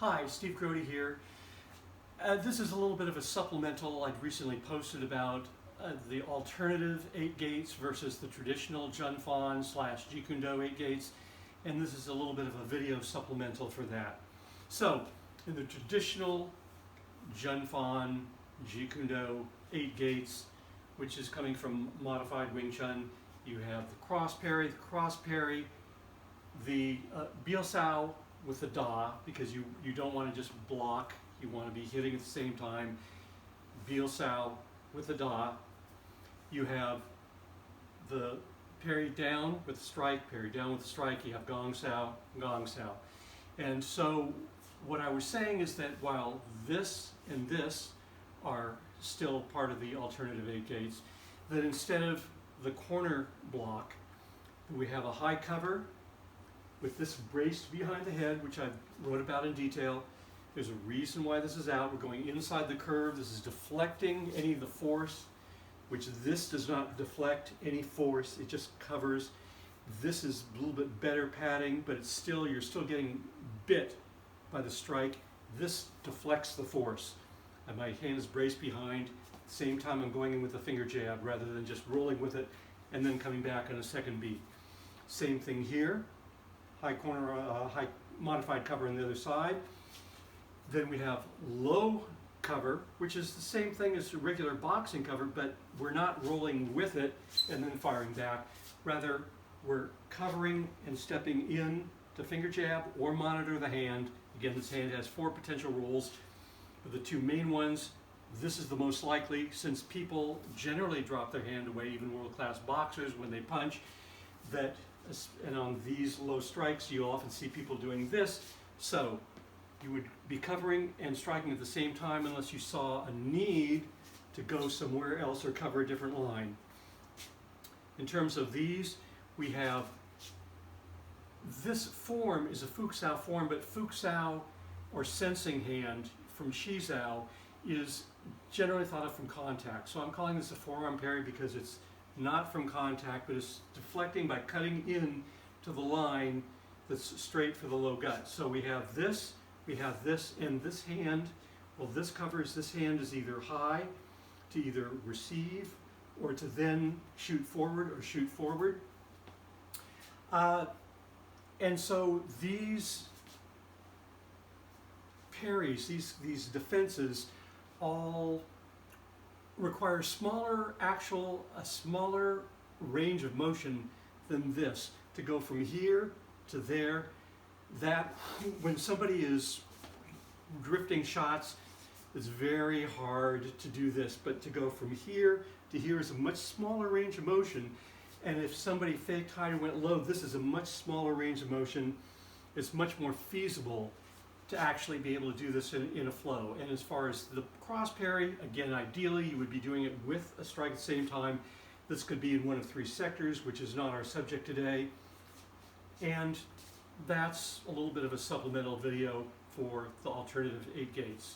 Hi, Steve Grody here. This is a little bit of a supplemental I'd recently posted about the alternative 8 gates versus the traditional Jun Fan / Jeet Kune Do 8 gates, and this is a little bit of a video supplemental for that. So, in the traditional Jun Fan Jeet Kune Do 8 gates, which is coming from modified Wing Chun, you have the cross parry, the Fukusao with the Da, because you don't want to just block, you want to be hitting at the same time. Fukusao with the Da. You have the parry down with the strike, parry down with the strike. You have Gong Sao, Gong Sao. And so what I was saying is that while this and this are still part of the alternative 8 gates, that instead of the corner block, we have a high cover with this braced behind the head, which I wrote about in detail. There's a reason why this is out. We're going inside the curve. This is deflecting any of the force, which this does not deflect any force. It just covers. This is a little bit better padding, but it's still, you're still getting bit by the strike. This deflects the force. And my hand is braced behind. At the same time, I'm going in with the finger jab rather than just rolling with it and then coming back on a second beat. Same thing here. High corner, high modified cover on the other side. Then we have low cover, which is the same thing as a regular boxing cover, but we're not rolling with it and then firing back. Rather, we're covering and stepping in to finger jab or monitor the hand. Again, this hand has 4 potential rolls. But the 2 main ones, this is the most likely, since people generally drop their hand away, even world-class boxers, when they punch, and on these low strikes, you often see people doing this. So you would be covering and striking at the same time unless you saw a need to go somewhere else or cover a different line. In terms of these, we have, this form is a Fukusao form, but Fukusao or sensing hand from Shizao is generally thought of from contact. So I'm calling this a forearm parry because it's not from contact, but it's deflecting by cutting in to the line that's straight for the low gut. So we have this, and this hand, well, this covers, this hand is either high to either receive or to then shoot forward or shoot forward. And so these parries, these defenses, all require a smaller range of motion than this, to go from here to there. That when somebody is drifting shots, it's very hard to do this, but to go from here to here is a much smaller range of motion. And if somebody faked high and went low, this is a much smaller range of motion. It's much more feasible to actually be able to do this in a flow. And as far as the cross parry, again, ideally you would be doing it with a strike at the same time. This could be in one of 3 sectors, which is not our subject today. And that's a little bit of a supplemental video for the alternative 8 gates.